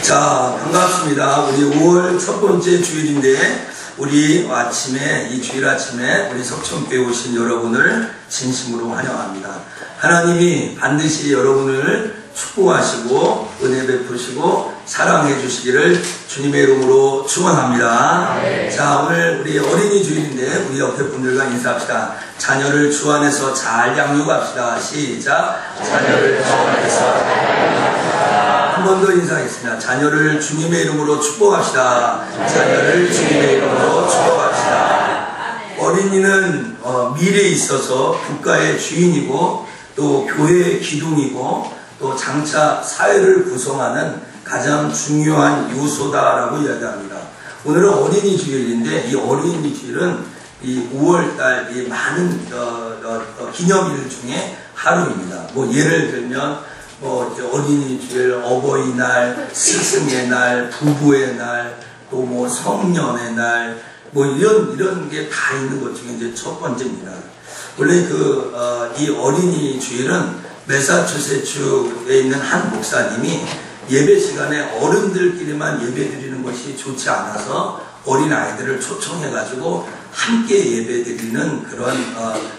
자, 반갑습니다. 우리 5월 첫 번째 주일인데 우리 아침에, 이 주일 아침에 우리 석천교회 오신 여러분을 진심으로 환영합니다. 하나님이 반드시 여러분을 축복하시고 은혜 베푸시고 사랑해 주시기를 주님의 이름으로 축원합니다. 자, 오늘 우리 어린이 주일인데 우리 옆에 분들과 인사합시다. 자녀를 주 안에서 잘 양육합시다. 시작. 자녀를 주 안에서 잘 양육합시다. 한 번 더 인사하겠습니다. 자녀를 주님의 이름으로 축복합시다. 자녀를 주님의 이름으로 축복합시다. 어린이는 미래에 있어서 국가의 주인이고 또 교회의 기둥이고 또 장차 사회를 구성하는 가장 중요한 요소다라고 이야기합니다. 오늘은 어린이 주일인데 이 어린이 주일은 이 5월달 이 많은 기념일 중에 하루입니다. 뭐 예를 들면 뭐 어린이 주일, 어버이날, 스승의 날, 부부의 날, 또 뭐 성년의 날, 뭐 이런 게 다 있는 것 중에 이제 첫 번째입니다. 원래 이 어린이 주일은 매사추세츠에 있는 한 목사님이 예배 시간에 어른들끼리만 예배 드리는 것이 좋지 않아서 어린 아이들을 초청해가지고 함께 예배 드리는 그런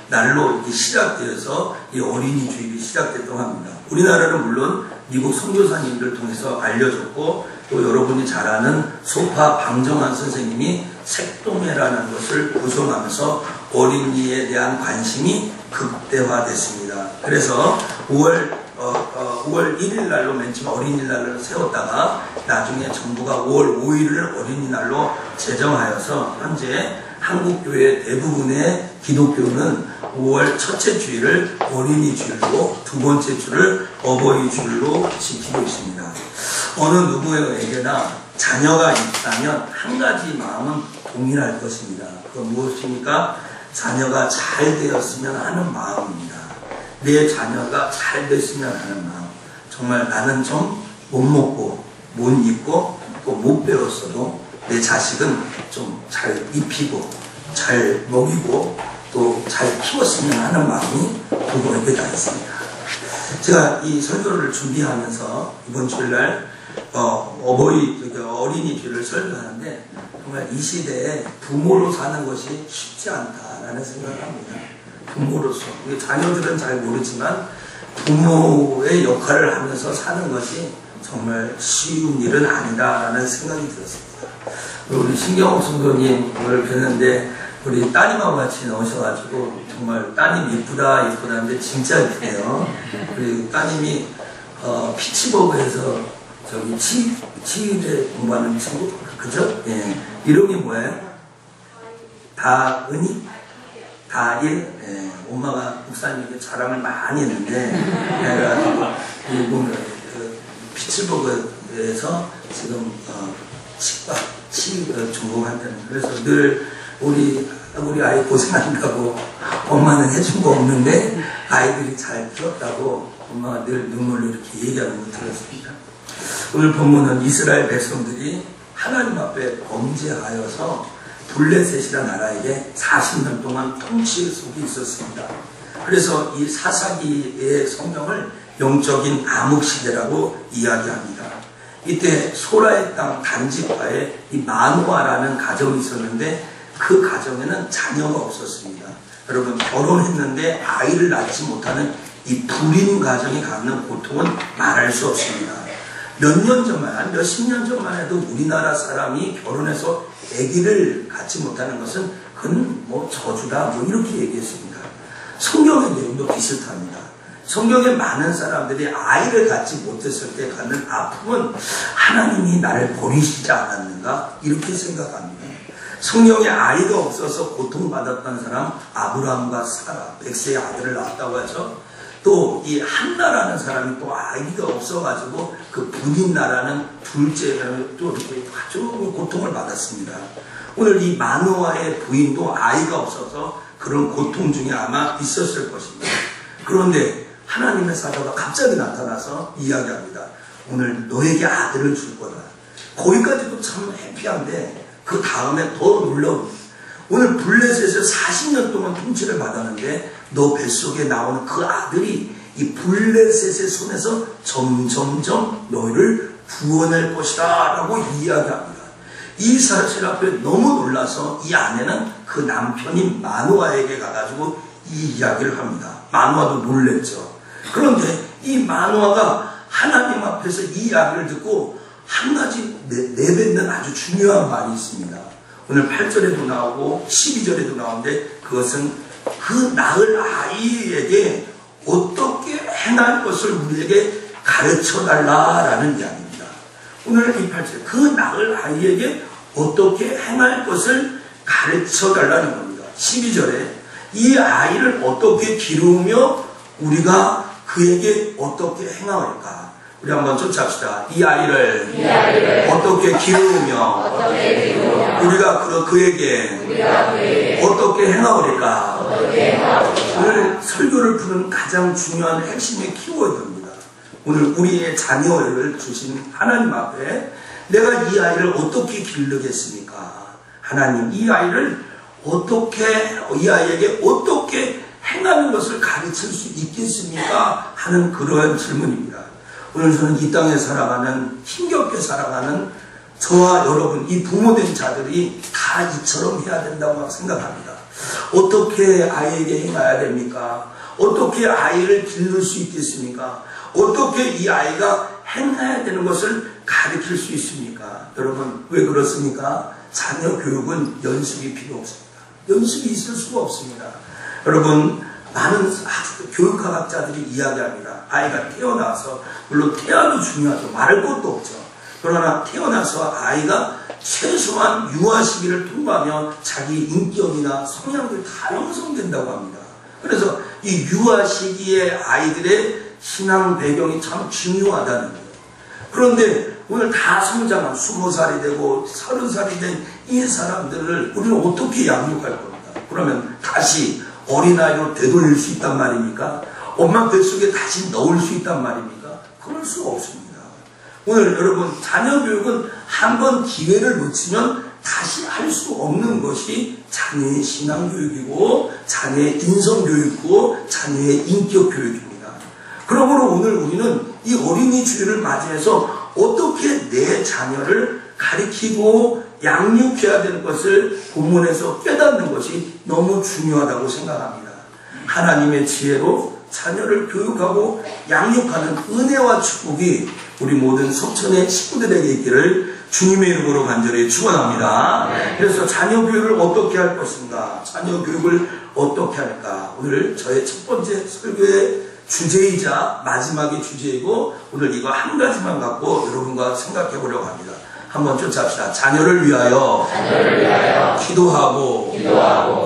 날로 시작되어서 이 어린이 주일이 시작됐다고 합니다. 우리나라는 물론 미국 선교사님들 통해서 알려졌고 또 여러분이 잘 아는 소파 방정환 선생님이 색동회라는 것을 구성하면서 어린이에 대한 관심이 극대화됐습니다. 그래서 5월 1일 날로 맨 처음 어린이날을 세웠다가 나중에 정부가 5월 5일을 어린이날로 제정하여서 현재 한국교회 대부분의 기독교는 5월 첫째 주일을 어린이 주일로 두 번째 주를 어버이 주일로 지키고 있습니다. 어느 누구에게나 자녀가 있다면 한 가지 마음은 동일할 것입니다. 그건 무엇입니까? 자녀가 잘 되었으면 하는 마음입니다. 내 자녀가 잘 됐으면 하는 마음. 정말 나는 좀 못 먹고 못 입고 또 못 배웠어도 내 자식은 좀 잘 입히고 잘 먹이고 또 잘 키웠으면 하는 마음이 부모에게 다 있습니다. 제가 이 설교를 준비하면서 이번 주일날 어린이 주일을 설교하는데 정말 이 시대에 부모로 사는 것이 쉽지 않다라는 생각을 합니다. 부모로서 자녀들은 잘 모르지만 부모의 역할을 하면서 사는 것이 정말 쉬운 일은 아니다라는 생각이 들었습니다. 우리 신경옥 성도님을 뵀는데 우리 따님하고 같이 나오셔가지고 정말 따님 이쁘다 이쁘다는데 진짜 이쁘네요. 우리 따님이 피츠버그에서 저기 치일에 공부하는 친구 그죠? 예. 이름이 뭐예요? 다은이? 다일? 예. 엄마가 목사님에게 자랑을 많이 했는데 그래가지고 피츠버그에서 지금 치과 전공한다는. 그래서 늘 우리 아이 고생한다고 엄마는 해준 거 없는데 아이들이 잘 키웠다고 엄마가 늘 눈물로 이렇게 얘기하는 거 들었습니다. 오늘 본문은 이스라엘 백성들이 하나님 앞에 범죄하여서 블레셋이라는 나라에게 40년 동안 통치 속에 있었습니다. 그래서 이 사사기의 성경을 영적인 암흑시대라고 이야기합니다. 이때 소라의 땅 단지파에 이 마누아라는 가정이 있었는데 그 가정에는 자녀가 없었습니다. 여러분 결혼했는데 아이를 낳지 못하는 이 불임 가정이 갖는 고통은 말할 수 없습니다. 몇십 년 전만 해도 우리나라 사람이 결혼해서 아기를 갖지 못하는 것은 그건 뭐 저주다 뭐 이렇게 얘기했습니다. 성경의 내용도 비슷합니다. 성경에 많은 사람들이 아이를 갖지 못했을 때 갖는 아픔은 하나님이 나를 버리시지 않았는가 이렇게 생각합니다. 성경에 아이가 없어서 고통받았던 사람 아브라함과 사라 100세의 아들을 낳았다고 하죠. 또 이 한나라는 사람이 또 아이가 없어가지고 그 분인나라는 둘째를 또 이렇게 아주 고통을 받았습니다. 오늘 이 마누아의 부인도 아이가 없어서 그런 고통 중에 아마 있었을 것입니다. 그런데 하나님의 사자가 갑자기 나타나서 이야기합니다. 오늘 너에게 아들을 줄 거다. 거기까지도 참 해피한데 그 다음에 더 놀라운 오늘 블레셋에서 40년 동안 통치를 받았는데 너 뱃속에 나오는 그 아들이 이 블레셋의 손에서 점점점 너희를 구원할 것이다 라고 이야기합니다. 이 사실 앞에 너무 놀라서 이 아내는 그 남편인 마누아에게 가가지고 이 이야기를 합니다. 마누아도 놀랬죠. 그런데 이 마누아가 하나님 앞에서 이 이야기를 듣고 한 가지 내뱉는 아주 중요한 말이 있습니다. 오늘 8절에도 나오고 12절에도 나오는데 그것은 그 낳을 아이에게 어떻게 행할 것을 우리에게 가르쳐달라라는 이야기입니다. 오늘 이 8절 그 낳을 아이에게 어떻게 행할 것을 가르쳐달라는 겁니다. 12절에 이 아이를 어떻게 기르며 우리가 그에게 어떻게 행하올까? 우리 한번 쫓아합시다. 이 아이를 어떻게 기르며 우리가 그에게 어떻게 행하오리까? 오늘 설교를 푸는 가장 중요한 핵심의 키워드입니다. 오늘 우리의 자녀를 주신 하나님 앞에 내가 이 아이를 어떻게 기르겠습니까? 하나님, 이 아이를 이 아이에게 어떻게 행하는 것을 가르칠 수 있겠습니까? 하는 그러한 질문입니다. 오늘 저는 이 땅에 살아가는, 힘겹게 살아가는 저와 여러분, 이 부모된 자들이 다 이처럼 해야 된다고 생각합니다. 어떻게 아이에게 행해야 됩니까? 어떻게 아이를 기를 수 있겠습니까? 어떻게 이 아이가 행해야 되는 것을 가르칠 수 있습니까? 여러분, 왜 그렇습니까? 자녀 교육은 연습이 필요 없습니다. 연습이 있을 수가 없습니다. 여러분, 많은 교육학자들이 이야기합니다. 아이가 태어나서, 물론 태아도 중요하죠. 말할 것도 없죠. 그러나 태어나서 아이가 최소한 유아 시기를 통과하면 자기 인격이나 성향들이 다 형성된다고 합니다. 그래서 이 유아 시기의 아이들의 신앙 배경이 참 중요하다는 거예요. 그런데 오늘 다 성장한 20살이 되고 30살이 된 이 사람들을 우리는 어떻게 양육할 겁니까? 그러면 다시 어린아이로 되돌릴 수 있단 말입니까? 엄마 뱃속에 다시 넣을 수 있단 말입니까? 그럴 수가 없습니다. 오늘 여러분, 자녀 교육은 한번 기회를 놓치면 다시 할 수 없는 것이 자녀의 신앙 교육이고 자녀의 인성 교육이고 자녀의 인격 교육입니다. 그러므로 오늘 우리는 이 어린이 주일을 맞이해서 어떻게 내 자녀를 가르치고 양육해야 되는 것을 본문에서 깨닫는 것이 너무 중요하다고 생각합니다. 하나님의 지혜로 자녀를 교육하고 양육하는 은혜와 축복이 우리 모든 석천의 식구들에게 있기를 주님의 이름으로 간절히 축원합니다. 그래서 자녀 교육을 어떻게 할 것인가? 자녀 교육을 어떻게 할까? 오늘 저의 첫 번째 설교의 주제이자 마지막의 주제이고 오늘 이거 한 가지만 갖고 여러분과 생각해 보려고 합니다. 한번 쫓아합시다. 자녀를 위하여 기도하고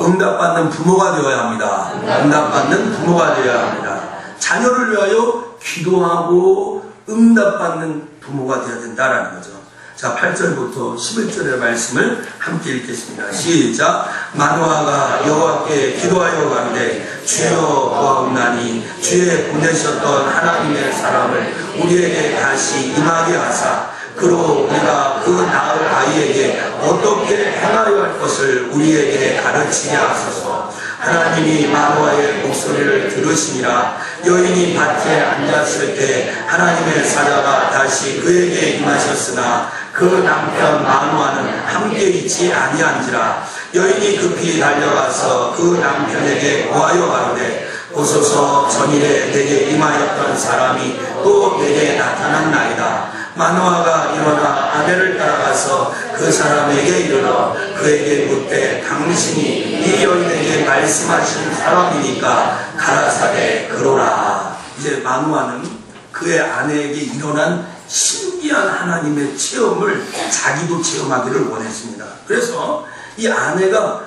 응답받는 부모가 되어야 합니다. 응답받는 부모가 되어야 합니다. 자녀를 위하여 기도하고 응답받는 부모가 되어야 된다라는 거죠. 자, 8절부터 11절의 말씀을 함께 읽겠습니다. 시작. 마누아가 여호와께 기도하여 가는데 주여 구하옵나니 주의 보내셨던 하나님의 사람을 우리에게 다시 임하게 하사 그로 우리가 그 낳을 아이에게 어떻게 행하여 할 것을 우리에게 가르치게 하소서. 하나님이 마누아의 목소리를 들으시니라. 여인이 밭에 앉았을 때 하나님의 사자가 다시 그에게 임하셨으나 그 남편 마누아는 함께 있지 아니한지라. 여인이 급히 달려가서 그 남편에게 고하여 가로되 보소서 전일에 내게 임하였던 사람이 또 내게 나타났나이다. 마누아가 일어나 아내를 따라가서 그 사람에게 이르러 그에게 묻되 당신이 이 여인에게 말씀하신 사람이니까 가라사대 그러라. 이제 마누아는 그의 아내에게 일어난 신기한 하나님의 체험을 자기도 체험하기를 원했습니다. 그래서 이 아내가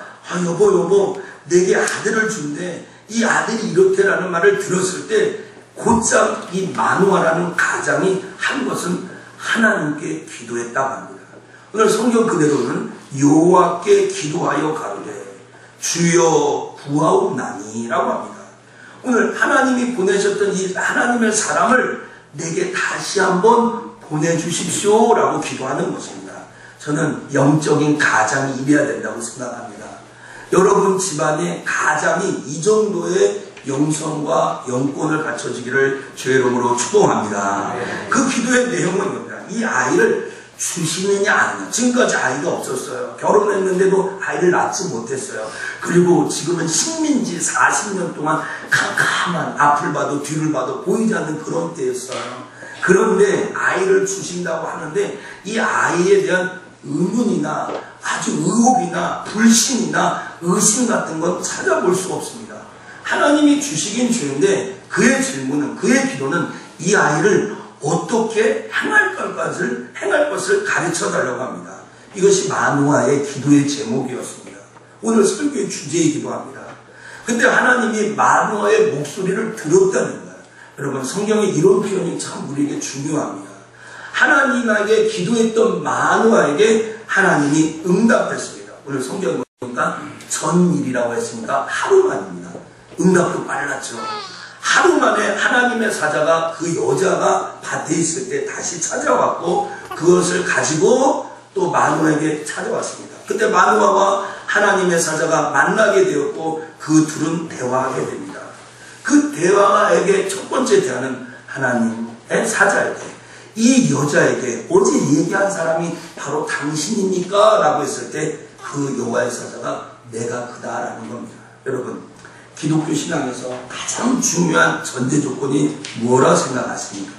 여보 내게 아들을 준대. 이 아들이 이렇게라는 말을 들었을 때 곧장 이 마누아라는 가장이 한 것은 하나님께 기도했다고 합니다. 오늘 성경 그대로는 여호와께 기도하여 가로되 주여 구하옵나니 라고 합니다. 오늘 하나님이 보내셨던 이 하나님의 사람을 내게 다시 한번 보내주십시오 라고 기도하는 것입니다. 저는 영적인 가장이 이래야 된다고 생각합니다. 여러분 집안의 가장이 이 정도의 영성과 영권을 갖춰지기를 주의 이름으로 축복합니다. 그 기도의 내용은 뭡니다. 이 아이를 주시느냐 아니냐. 지금까지 아이가 없었어요. 결혼했는데도 아이를 낳지 못했어요. 그리고 지금은 식민지 40년 동안 캄캄한 앞을 봐도 뒤를 봐도 보이지 않는 그런 때였어요. 그런데 아이를 주신다고 하는데 이 아이에 대한 의문이나 아주 의혹이나 불신이나 의심 같은 건 찾아볼 수 없습니다. 하나님이 주시긴 주는데 그의 질문은, 그의 기도는 이 아이를 어떻게 행할 것을 가르쳐 달라고 합니다. 이것이 마노아의 기도의 제목이었습니다. 오늘 설교의 주제이기도 합니다. 근데 하나님이 마노아의 목소리를 들었다는 거예요. 여러분, 성경에 이런 표현이 참 우리에게 중요합니다. 하나님에게 기도했던 마노아에게 하나님이 응답했습니다. 오늘 성경 보니까 전일이라고 했으니까 하루 만입니다. 응답도 빨랐죠. 하루 만에 하나님의 사자가 그 여자가 밭에 있을 때 다시 찾아왔고 그것을 가지고 또 마노아에게 찾아왔습니다. 그때 마노아와 하나님의 사자가 만나게 되었고 그 둘은 대화하게 됩니다. 그 대화에게 첫 번째 대화는 하나님의 사자에게, 이 여자에게 어제 얘기한 사람이 바로 당신입니까? 라고 했을 때 그 여호와의 사자가 내가 그다라는 겁니다. 여러분, 기독교 신앙에서 가장 중요한 전제 조건이 뭐라고 생각하십니까?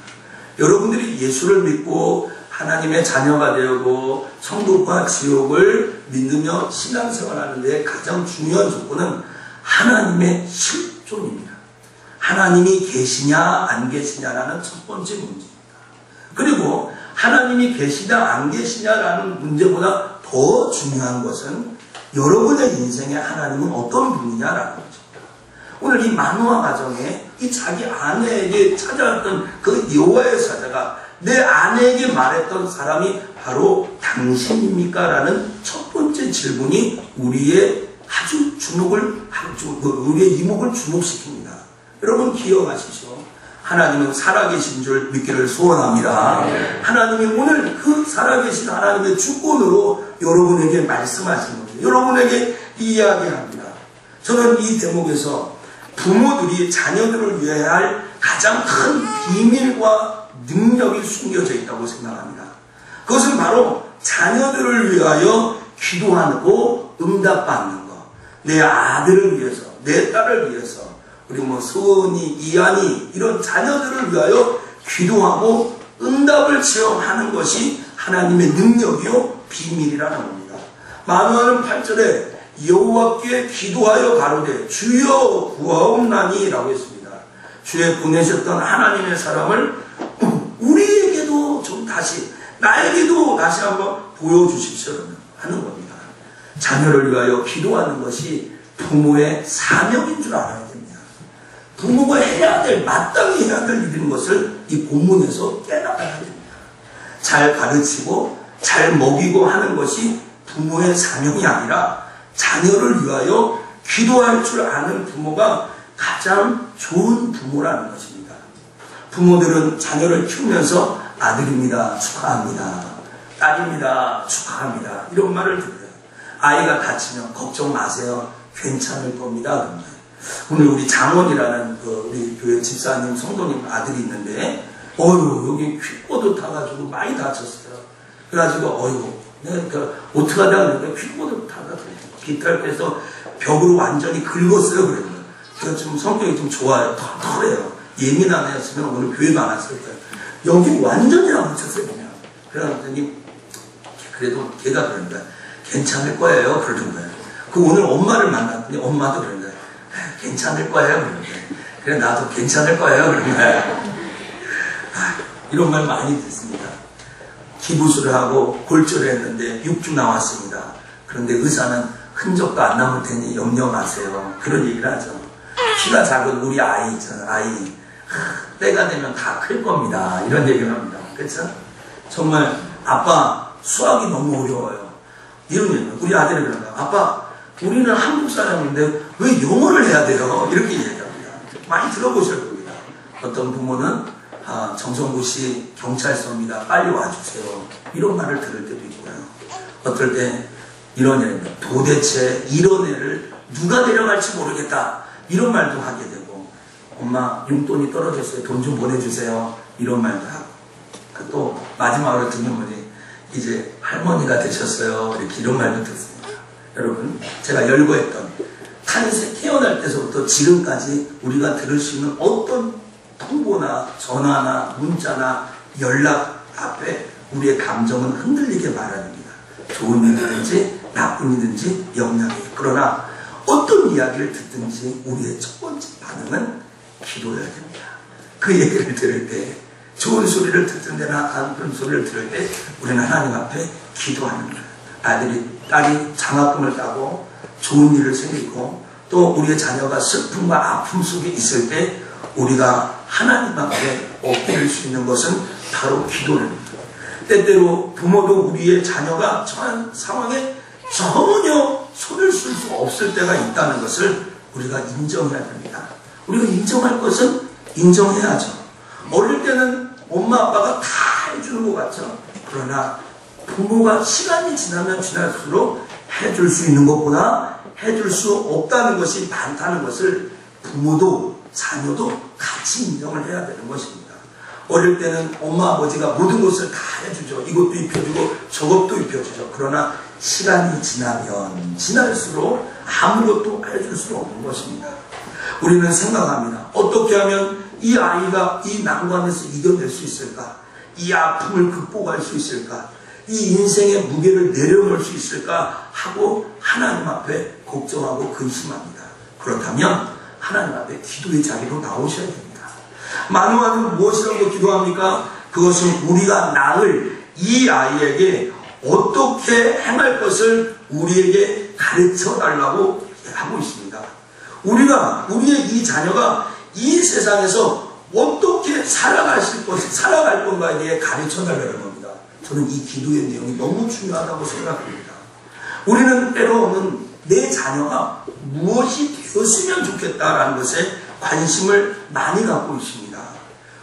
여러분들이 예수를 믿고 하나님의 자녀가 되고 천국과 지옥을 믿으며 신앙생활하는 데 가장 중요한 조건은 하나님의 실존입니다. 하나님이 계시냐 안 계시냐라는 첫 번째 문제입니다. 그리고 하나님이 계시냐 안 계시냐라는 문제보다 더 중요한 것은 여러분의 인생에 하나님은 어떤 분이냐라는 거죠. 오늘 이 마노아 가정에 이 자기 아내에게 찾아왔던 그 여호와의 사자가 내 아내에게 말했던 사람이 바로 당신입니까? 라는 첫 번째 질문이 우리의 우리의 이목을 주목시킵니다. 여러분 기억하시죠? 하나님은 살아계신 줄 믿기를 소원합니다. 하나님이 오늘 그 살아계신 하나님의 주권으로 여러분에게 말씀하시는 겁니다. 여러분에게 이야기합니다. 저는 이 대목에서 부모들이 자녀들을 위해야 할 가장 큰 비밀과 능력이 숨겨져 있다고 생각합니다. 그것은 바로 자녀들을 위하여 기도하고 응답받는 것. 내 아들을 위해서, 내 딸을 위해서, 우리 소은이, 이한이 이런 자녀들을 위하여 기도하고 응답을 체험하는 것이 하나님의 능력이요 비밀이라는 겁니다. 마노아는 8절에 여호와께 기도하여 가로되 주여 구하옵나니 라고 했습니다. 주에 보내셨던 하나님의 사람을 우리에게도 좀 다시, 나에게도 다시 한번 보여주십시오 하는 겁니다. 자녀를 위하여 기도하는 것이 부모의 사명인 줄 알아야 됩니다. 부모가 해야 될, 마땅히 해야 될 일인 것을 이 본문에서 깨달아야 됩니다. 잘 가르치고 잘 먹이고 하는 것이 부모의 사명이 아니라 자녀를 위하여 기도할 줄 아는 부모가 가장 좋은 부모라는 것입니다. 부모들은 자녀를 키우면서 아들입니다, 축하합니다. 딸입니다, 축하합니다. 이런 말을 들어요. 아이가 다치면 걱정 마세요, 괜찮을 겁니다. 오늘 우리 장원이라는 우리 교회 집사님, 성도님 아들이 있는데 여기 퀵보드 타가지고 많이 다쳤어요. 그래가지고 내가 어떻게 하다가 퀵보드 타가지고 기타를 빼서 벽으로 완전히 긁었어요. 그랬는데 제가 지금 성격이 좀 좋아요. 털털해요. 예민한 애였으면 오늘 교회도 안 왔을 거예요. 여기 완전히 안 붙였어요. 그냥. 그러더니 그래도 걔가 그런 거야. 괜찮을 거예요. 그러는 거예요. 그 오늘 엄마를 만났더니 엄마도 그런 거예요. 괜찮을 거예요. 그러는 거예요. 그래 나도 괜찮을 거예요. 그러는 거예요. 이런 말 많이 듣습니다. 기부술을 하고 골절을 했는데 6주 나왔습니다. 그런데 의사는 흔적도 안 남을 테니 염려 마세요. 그런 얘기를 하죠. 키가 작은 우리 아이 있잖아요. 아이. 때가 되면 다 클 겁니다. 이런 얘기를 합니다. 그렇죠? 정말 아빠 수학이 너무 어려워요. 이런 얘기예요. 우리 아들이 그런 거예요. 아빠 우리는 한국 사람인데 왜 영어를 해야 돼요? 이렇게 얘기합니다. 많이 들어보실 겁니다. 어떤 부모는 정성구시 경찰서입니다. 빨리 와주세요. 이런 말을 들을 때도 있고요. 어떨 때 이런 애입니다. 도대체 이런 애를 누가 데려갈지 모르겠다. 이런 말도 하게 되고 엄마 용돈이 떨어졌어요. 돈 좀 보내주세요. 이런 말도 하고 또 마지막으로 듣는 분이 이제 할머니가 되셨어요. 이렇게 이런 말도 듣습니다. 여러분, 제가 열거했던 태어날 때서부터 지금까지 우리가 들을 수 있는 어떤 통보나 전화나 문자나 연락 앞에 우리의 감정은 흔들리게 말아줍니다. 좋은 일이든지 나쁜 일이든지 영향이. 그러나 어떤 이야기를 듣든지 우리의 첫 번째 반응은 기도해야 됩니다. 그 얘기를 들을 때, 좋은 소리를 듣든 데나 나쁜 소리를 들을 때 우리는 하나님 앞에 기도하는 거예요. 딸이 장학금을 따고 좋은 일을 생기고 또 우리의 자녀가 슬픔과 아픔 속에 있을 때 우리가 하나님 앞에 엎드릴 수 있는 것은 바로 기도입니다. 때때로 부모도 우리의 자녀가 처한 상황에 전혀 손을 쓸 수 없을 때가 있다는 것을 우리가 인정해야 됩니다. 우리가 인정할 것은 인정해야죠. 어릴 때는 엄마 아빠가 다 해주는 것 같죠. 그러나 부모가 시간이 지나면 지날수록 해줄 수 있는 것보다 해줄 수 없다는 것이 많다는 것을 부모도 자녀도 같이 인정을 해야 되는 것입니다. 어릴 때는 엄마 아버지가 모든 것을 다 해주죠. 이것도 입혀주고 저것도 입혀주죠. 그러나 시간이 지나면 지날수록 아무것도 해줄 수 없는 것입니다. 우리는 생각합니다. 어떻게 하면 이 아이가 이 난관에서 이겨낼 수 있을까? 이 아픔을 극복할 수 있을까? 이 인생의 무게를 내려놓을 수 있을까? 하고 하나님 앞에 걱정하고 근심합니다. 그렇다면 하나님 앞에 기도의 자리로 나오셔야 됩니다. 마누아는 무엇이라고 기도합니까? 그것은 우리가 낳을 이 아이에게 어떻게 행할 것을 우리에게 가르쳐 달라고 하고 있습니다. 우리의 이 자녀가 이 세상에서 어떻게 살아갈 건가에 대해 가르쳐 달라는 겁니다. 저는 이 기도의 내용이 너무 중요하다고 생각합니다. 우리는 때로는 내 자녀가 무엇이 되었으면 좋겠다라는 것에 관심을 많이 갖고 있습니다.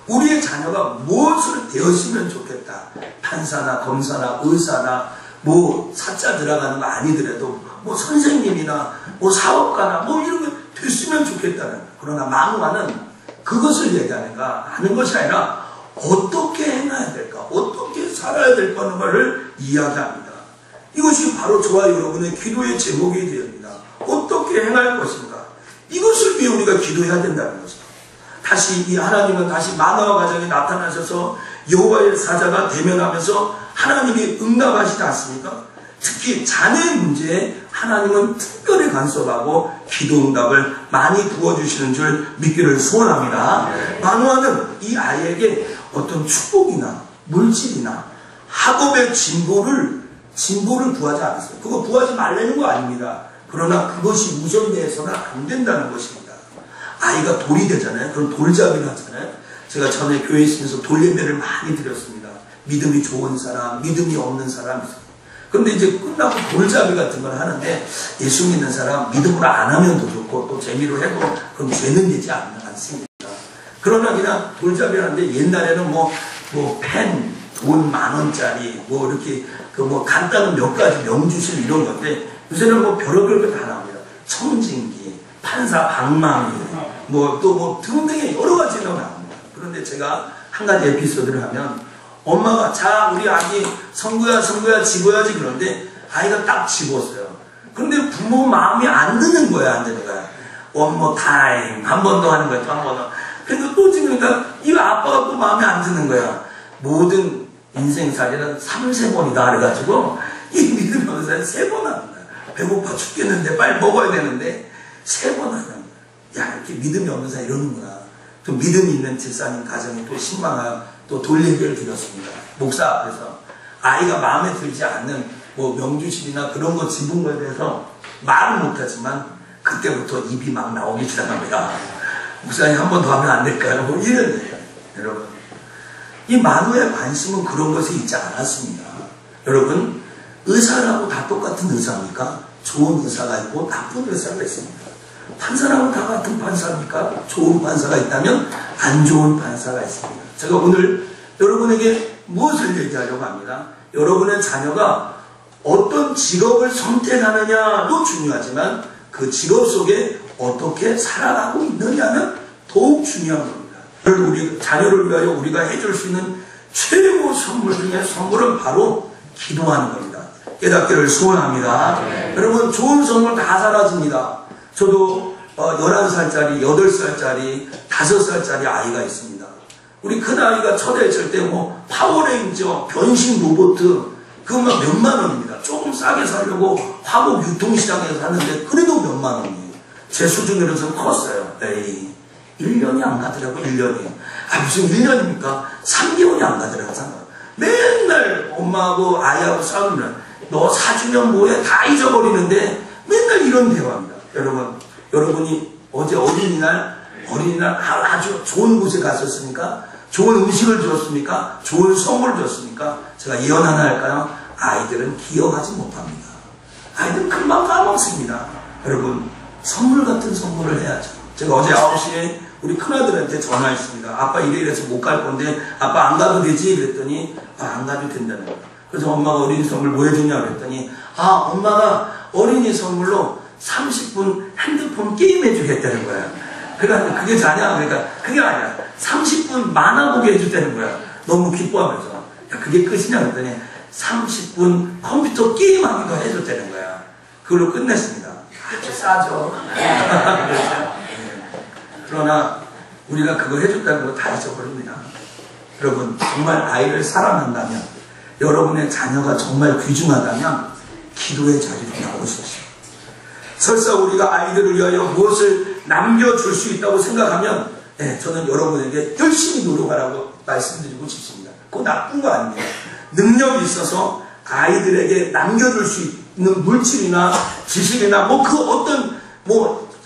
우리의 자녀가 무엇을 되었으면 좋겠다. 판사나 검사나 의사나 사자 들어가는 거 아니더라도 선생님이나 사업가나 이런 거 됐으면 좋겠다는. 그러나 마누아는 그것을 얘기하는가 하는 것이 아니라 어떻게 행해야 될까, 어떻게 살아야 될까를 이야기합니다. 이것이 바로 저와 여러분의 기도의 제목이 되어야 합니다. 어떻게 행할 것인가. 이것을 위해 우리가 기도해야 된다는 것입니다. 다시 이 하나님은 다시 마누아 가정에 나타나셔서 여호와의 사자가 대면하면서 하나님이 응답하시지 않습니까? 특히 자녀의 문제에 하나님은 특별히 간섭하고 기도 응답을 많이 부어주시는 줄 믿기를 소원합니다. 마누아는 이 아이에게 어떤 축복이나 물질이나 학업의 진보를 구하지 않았어요. 그거 구하지 말라는 거 아닙니다. 그러나 그것이 우선돼서는 안 된다는 것입니다. 아이가 돌이 되잖아요. 그럼 돌잡이를 하잖아요. 제가 전에 교회에 있으면서 돌예배를 많이 드렸습니다. 믿음이 좋은 사람, 믿음이 없는 사람. 그런데 이제 끝나고 돌잡이 같은 걸 하는데 예수 믿는 사람 믿음으로 안 하면 더 좋고 또 재미로 해도 그럼 죄는 되지 않습니다. 그러나 그냥 돌잡이 하는데 옛날에는 펜, 돈 10,000원짜리 이렇게 간단한 몇 가지 명주실 이런 건데 요새는 별의별 거 다 나옵니다. 청진기, 판사 방망이, 등등의 여러 가지가 나옵니다. 그런데 제가 한 가지 에피소드를 하면 엄마가 자 우리 아기 성구야 집어야지 그런데 아이가 딱 집었어요. 그런데 부모 마음이 안 드는 거야, 안 되는 거야. One more time 한 번 더 하는 거야, 또 한 번 더. 그래서 또 찍으니까 이거 아빠가 또 마음에 안 드는 거야. 모든 인생살이는 3-4번이다 그래가지고 이 믿음의 은사는 3번 하는 거야. 배고파 죽겠는데 빨리 먹어야 되는데 3번 하는 거야. 야, 이렇게 믿음이 없는 사람 이러는구나. 또 믿음이 있는 집사님 가정이 또 신망하여 또 돌예배를 드렸습니다. 목사 앞에서 아이가 마음에 들지 않는 명주실이나 그런 거 집은 거에 대해서 말은 못하지만 그때부터 입이 막 나오기 시작합니다. 목사님 한 번 더 하면 안 될까요? 이런 거예요. 여러분, 이 마누아의 관심은 그런 것에 있지 않았습니다. 여러분, 의사라고 다 똑같은 의사입니까? 좋은 의사가 있고 나쁜 의사가 있습니다. 판사라고 다 같은 판사입니까? 좋은 판사가 있다면 안 좋은 판사가 있습니다. 제가 오늘 여러분에게 무엇을 얘기하려고 합니다. 여러분의 자녀가 어떤 직업을 선택하느냐도 중요하지만 그 직업 속에 어떻게 살아가고 있느냐는 더욱 중요한 겁니다. 우리 자녀를 위하여 우리가 해줄 수 있는 최고 선물 중에 선물은 바로 기도하는 겁니다. 깨닫기를 소원합니다. 여러분, 좋은 선물 다 사라집니다. 저도 11살짜리, 8살짜리, 5살짜리 아이가 있습니다. 우리 큰아이가 초대했을 때 뭐 파워레인저, 변신 로봇, 그거 막 몇만 원입니다. 조금 싸게 사려고 화곡 유통시장에서 샀는데 그래도 몇만 원이에요. 제 수준으로서는 컸어요. 에이, 1년이 안 가더라고, 1년이. 아, 무슨 1년입니까? 3개월이 안 가더라고. 맨날 엄마하고 아이하고 싸우면 너 사주면 뭐해? 다 잊어버리는데 맨날 이런 대화입니다. 여러분이 어제 어린이날 아주 좋은 곳에 갔었습니까? 좋은 음식을 주었습니까? 좋은 선물을 줬습니까? 제가 예언 하나 할까요? 아이들은 기억하지 못합니다. 아이들은 금방 까먹습니다. 여러분, 선물 같은 선물을 해야죠. 제가 어제 9시에 우리 큰아들한테 전화했습니다. 아빠 이래서 못 갈 건데 아빠 안 가도 되지? 그랬더니 안 가도 된다는 거예요. 그래서 엄마가 어린이 선물 뭐 해줬냐 그랬더니 엄마가 어린이 선물로 30분 핸드폰 게임 해주겠다는 거야. 그러니까 그게 자냐? 그러니까 그게 아니야. 30분 만화 보게 해주다는 거야. 너무 기뻐하면서. 야, 그게 끝이냐 그랬더니 30분 컴퓨터 게임하기도 해줬다는 거야. 그걸로 끝냈습니다. 아주 싸죠. 그러나 우리가 그거 해줬다는 거 다 잊어버립니다. 여러분, 정말 아이를 사랑한다면, 여러분의 자녀가 정말 귀중하다면 기도의 자리로 나오십시오. 설사 우리가 아이들을 위하여 무엇을 남겨줄 수 있다고 생각하면 저는 여러분에게 열심히 노력하라고 말씀드리고 싶습니다. 그거 나쁜 거 아닙니다. 능력이 있어서 아이들에게 남겨줄 수 있는 물질이나 지식이나 그 어떤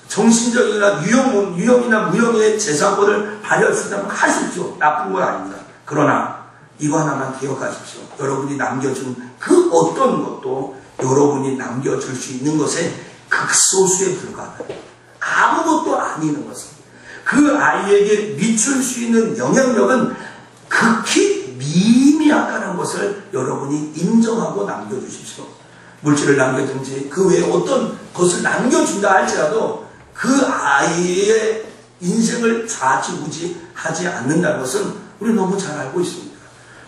정신적이나 유형이나 무형의 재산권을 발휘할 수 있다면 하십시오. 나쁜 건 아닙니다. 그러나 이거 하나만 기억하십시오. 여러분이 남겨준 그 어떤 것도 여러분이 남겨줄 수 있는 것에 극소수에 불과하다. 아무것도 아니는 것은 그 아이에게 미칠 수 있는 영향력은 극히 미미하다는 것을 여러분이 인정하고 남겨주십시오. 물질을 남겨든지 그 외에 어떤 것을 남겨준다 할지라도 그 아이의 인생을 좌지우지하지 않는다는 것은 우리 너무 잘 알고 있습니다.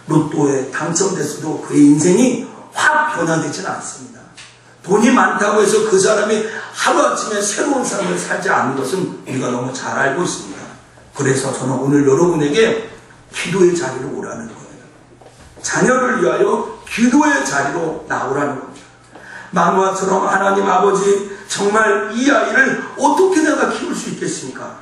로또에 당첨됐어도 그의 인생이 확 변화되지는 않습니다. 돈이 많다고 해서 그 사람이 하루아침에 새로운 삶을 살지 않는 것은 우리가 너무 잘 알고 있습니다. 그래서 저는 오늘 여러분에게 기도의 자리로 오라는 거예요. 자녀를 위하여 기도의 자리로 나오라는 겁니다. 마누아처럼 하나님 아버지, 정말 이 아이를 어떻게 내가 키울 수 있겠습니까?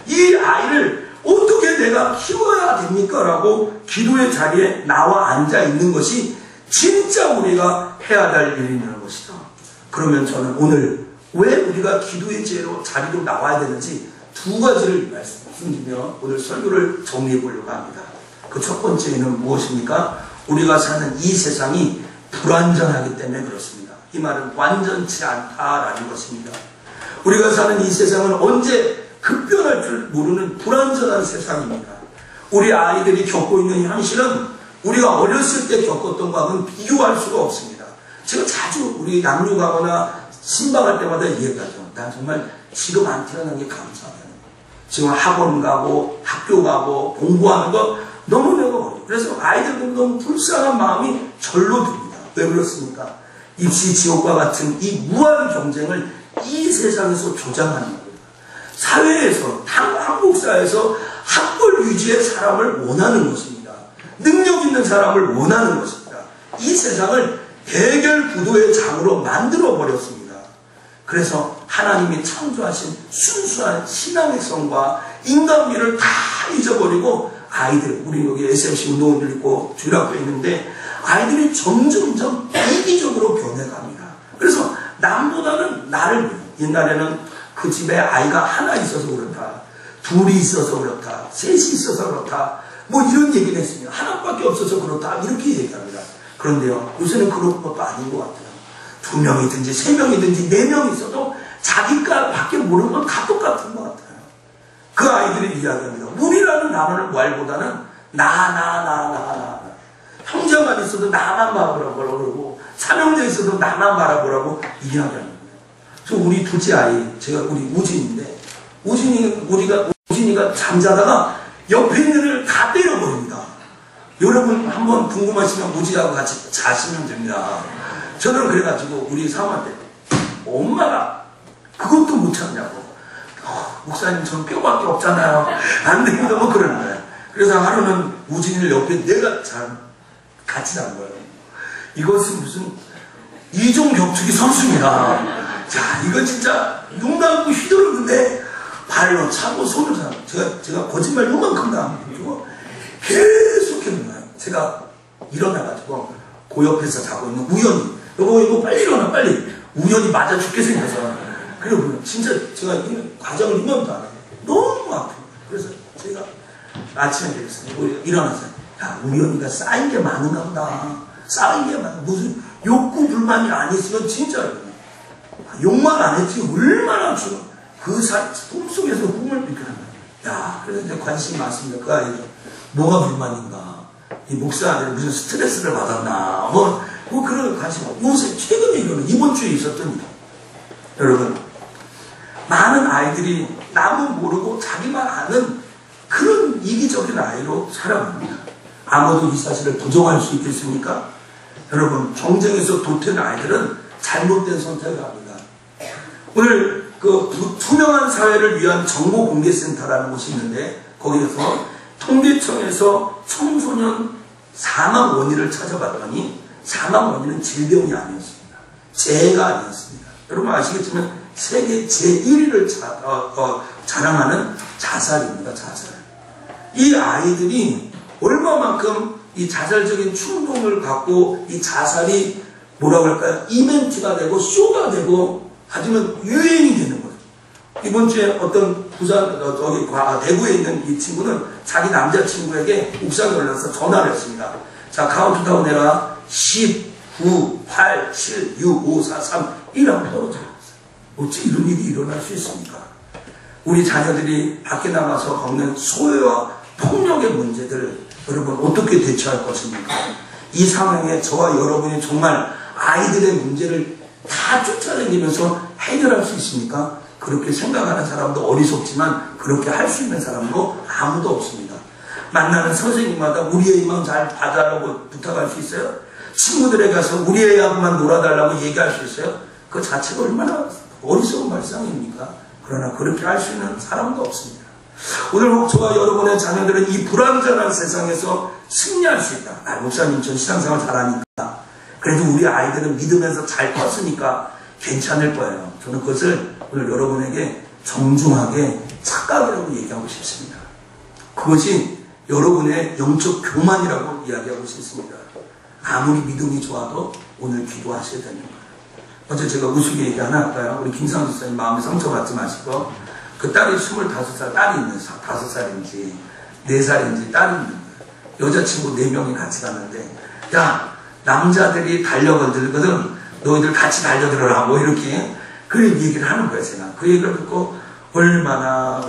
이 아이를 어떻게 내가 키워야 됩니까? 라고 기도의 자리에 나와 앉아 있는 것이 진짜 우리가 해야 될 일이라는 것이죠. 그러면 저는 오늘 왜 우리가 기도의 자리로 나와야 되는지 두 가지를 말씀드리며 오늘 설교를 정리해 보려고 합니다. 그 첫 번째는 무엇입니까? 우리가 사는 이 세상이 불완전하기 때문에 그렇습니다. 이 말은 완전치 않다라는 것입니다. 우리가 사는 이 세상은 언제 급변할 줄 모르는 불완전한 세상입니다. 우리 아이들이 겪고 있는 현실은 우리가 어렸을 때 겪었던 것과는 비교할 수가 없습니다. 제가 자주 우리 양육하거나 신방할 때마다 얘기하죠. 난 정말 지금 안 태어난 게 감사하다. 지금 학원 가고 학교 가고 공부하는 거 너무 내가 어려워. 그래서 아이들도 너무 불쌍한 마음이 절로 듭니다. 왜 그렇습니까? 입시 지옥과 같은 이 무한 경쟁을 이 세상에서 조장하는 겁니다. 사회에서, 한국 사회에서 학벌 유지의 사람을 원하는 것입니다. 능력 있는 사람을 원하는 것입니다. 이 세상을 대결 구도의 장으로 만들어 버렸습니다. 그래서 하나님이 창조하신 순수한 신앙의 성과 인간미를 다 잊어버리고 아이들, 우리 여기 SMC 운동원들 있고 주일학교 있는데 아이들이 점점점 이기적으로 변해갑니다. 그래서 남보다는 나를 위해. 옛날에는 그 집에 아이가 하나 있어서 그렇다, 둘이 있어서 그렇다, 셋이 있어서 그렇다, 이런 얘기를 했습니다. 하나밖에 없어서 그렇다, 이렇게 얘기합니다. 그런데요, 요새는 그런 것도 아닌 것 같아요. 2명이든지 3명이든지 4명 있어도 자기가 밖에 모르는 건 다 똑같은 것 같아요. 그 아이들이 이야기합니다. 우리라는 단어를 말보다는 나. 형제만 있어도 나만 바라보라고 그러고 삼형제 있어도 나만 바라보라고 이야기하는 거예요. 그래서 우리 둘째 아이, 우리 우진인데 우진이가 잠자다가 옆에 있는 애를 다 때려버립니다. 여러분 한번 궁금하시면 우지하고 같이 자시면 됩니다. 저는 그래가지고 우리 사모한테 엄마가 그것도 못 참냐고. 목사님 전 뼈밖에 없잖아요. 안 됩니다. 뭐 그러는 거예요. 그래서 하루는 우진이를 옆에 내가 같이 잔 거예요. 이것은 무슨 이종 격투기 선수입니다. 자, 이거 진짜 눈 감고 휘두르는데 발로 차고 손을 차고 제가 거짓말 요만큼 나가지고 계속 해는 거예요. 제가 일어나가지고 그 옆에서 자고 있는 우연히 여보 이거 빨리 일어나 빨리. 우연히 맞아 죽게 생겨서 그리고 진짜 제가 이 과정을 이만도 안 해요. 너무 아파요. 그래서 제가 아침에 그랬어요. 일어나서 야 우연히가 쌓인 게 많은가 보다. 쌓인 게 많아. 무슨 욕구 불만이 안 있으면 진짜 욕만 안 했지 얼마나 주는 그 꿈속에서 꿈을 비켜는 거야. 야 그래서 이제 관심이 많습니다. 그 아이들 뭐가 불만인가? 이 목사한테 무슨 스트레스를 받았나? 뭐 그런 관심. 요새 최근에 이거는 이번 주에 있었던 일. 여러분 많은 아이들이 남은 모르고 자기만 아는 그런 이기적인 아이로 살아갑니다. 아무도 이 사실을 부정할 수 있겠습니까? 여러분 경쟁에서 도태된 아이들은 잘못된 선택을 합니다. 오늘 그 투명한 사회를 위한 정보공개센터라는 곳이 있는데 거기에서 통계청에서 청소년 사망 원인을 찾아봤더니 사망 원인은 질병이 아니었습니다. 재해가 아니었습니다. 여러분 아시겠지만 세계 제1위를 자랑하는 자살입니다. 자살. 이 아이들이 얼마만큼 이 자살적인 충동을 갖고 이 자살이 뭐라고 할까요? 이벤트가 되고 쇼가 되고 하지만 유행이 되는 거예요. 이번 주에 어떤 대구에 있는 이 친구는 자기 남자친구에게 옥상에 올라서 전화를 했습니다. 자 카운트다운 해라. 10, 9, 8, 7, 6, 5, 4, 3, 1 하고 떨어져요. 어찌 이런 일이 일어날 수 있습니까? 우리 자녀들이 밖에 나가서 겪는 소외와 폭력의 문제들 여러분 어떻게 대처할 것입니까? 이 상황에 저와 여러분이 정말 아이들의 문제를 다 쫓아다니면서 해결할 수 있습니까? 그렇게 생각하는 사람도 어리석지만 그렇게 할 수 있는 사람도 아무도 없습니다. 만나는 선생님마다 우리 애만 잘 봐달라고 부탁할 수 있어요? 친구들에 가서 우리 애하고만 놀아달라고 얘기할 수 있어요? 그 자체가 얼마나 어리석은 발상입니까? 그러나 그렇게 할 수 있는 사람도 없습니다. 오늘 저와 여러분의 자녀들은 이 불완전한 세상에서 승리할 수 있다. 목사님 전 신앙생활 잘하니까 그래도 우리 아이들은 믿으면서 잘 컸으니까 괜찮을 거예요. 저는 그것을 오늘 여러분에게 정중하게 착각이라고 얘기하고 싶습니다. 그것이 여러분의 영적 교만이라고 이야기하고 싶습니다. 아무리 믿음이 좋아도 오늘 기도하셔야 되는 거예요. 어제 제가 우스개 얘기 하나 할까요? 우리 김상수 선생님 마음에 상처받지 마시고 그 딸이 25살 딸이 있는 5살인지 4살인지 딸이 있는 거예요. 여자친구 4명이 같이 갔는데 야 남자들이 달려들거든 너희들 같이 달려들어라 뭐 이렇게 그 얘기를 하는 거예요. 제가 그 얘기를 듣고 얼마나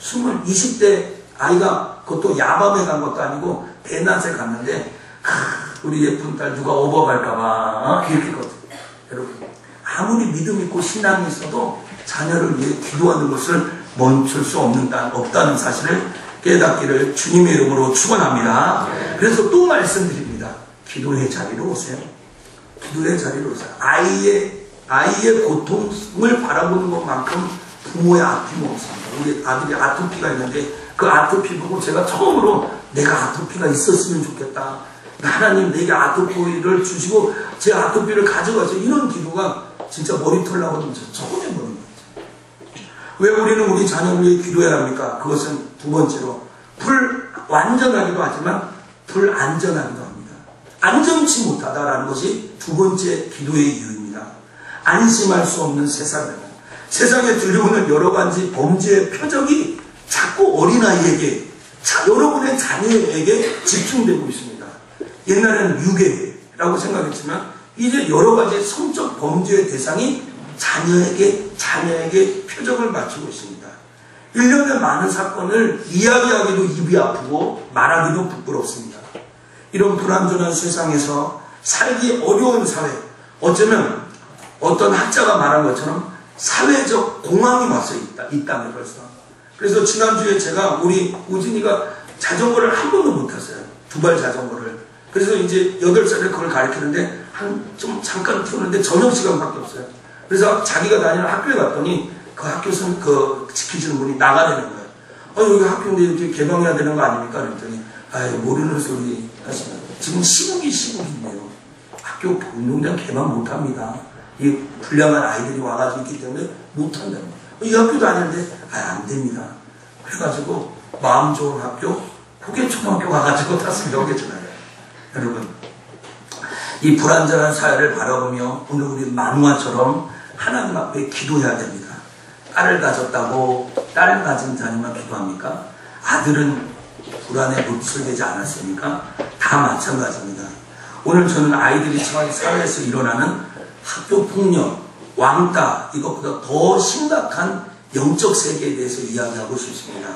20대 아이가 그것도 야밤에 간 것도 아니고 대낮에 갔는데 우리 예쁜 딸 누가 업어갈까봐 이렇게 했거든요. 여러분 아무리 믿음 있고 신앙이 있어도 자녀를 위해 기도하는 것을 멈출 수 없다는 사실을 깨닫기를 주님의 이름으로 축원합니다. 그래서 또 말씀드립니다. 기도의 자리로 오세요. 기도의 자리로 오세요. 아이의 고통을 바라보는 것만큼 부모의 아픔이 없습니다. 우리 아들이 아토피가 있는데 그 아토피 보고 제가 처음으로 내가 아토피가 있었으면 좋겠다. 하나님 내게 아토피를 주시고 제 아토피를 가져가세요. 이런 기도가 진짜 머리털 나거든요. 처음 해보는 거죠. 왜 우리는 우리 자녀를 위해 기도해야 합니까? 그것은 두 번째로 불완전하기도 하지만 불안전하기도 합니다. 안전치 못하다라는 것이 두 번째 기도의 이유입니다. 안심할 수 없는 세상입니다. 세상에 들려오는 여러 가지 범죄의 표적이 자꾸 어린아이에게 여러분의 자녀에게 집중되고 있습니다. 옛날에는 유괴라고 생각했지만 이제 여러 가지 성적 범죄의 대상이 자녀에게 표적을 맞추고 있습니다. 1년에 많은 사건을 이야기하기도 입이 아프고 말하기도 부끄럽습니다. 이런 불완전한 세상에서 살기 어려운 사회, 어쩌면 어떤 학자가 말한 것처럼 사회적 공황이 와서 이 땅에 벌써. 그래서 지난주에 제가 우리 우진이가 자전거를 한 번도 못 탔어요. 두발 자전거를. 그래서 이제 8살에 그걸 가르치는데 좀 잠깐 푸는데 저녁 시간밖에 없어요. 그래서 자기가 다니는 학교에 갔더니 그 학교 지키시는 분이 나가라는 거예요. 여기 학교인데 이렇게 개방해야 되는 거 아닙니까? 그랬더니 모르는 소리 하시면 지금 시국인데요. 학교 운동장 개방 못합니다. 이 불량한 아이들이 와가지고 있기 때문에 못한다는 거예요. 이 학교 다니는데 안 됩니다. 그래가지고 마음 좋은 학교 포개초등학교 가가지고 탔습니다. 포개초등학교. 여러분, 이 불완전한 사회를 바라보며 오늘 우리 만화처럼 하나님 앞에 기도해야 됩니다. 딸을 가졌다고 딸을 가진 자녀만 기도합니까? 아들은 불안에 노출되지 않았습니까? 다 마찬가지입니다. 오늘 저는 아이들이 사회에서 일어나는 학교 폭력, 왕따, 이것보다 더 심각한 영적 세계에 대해서 이야기하고 싶습니다.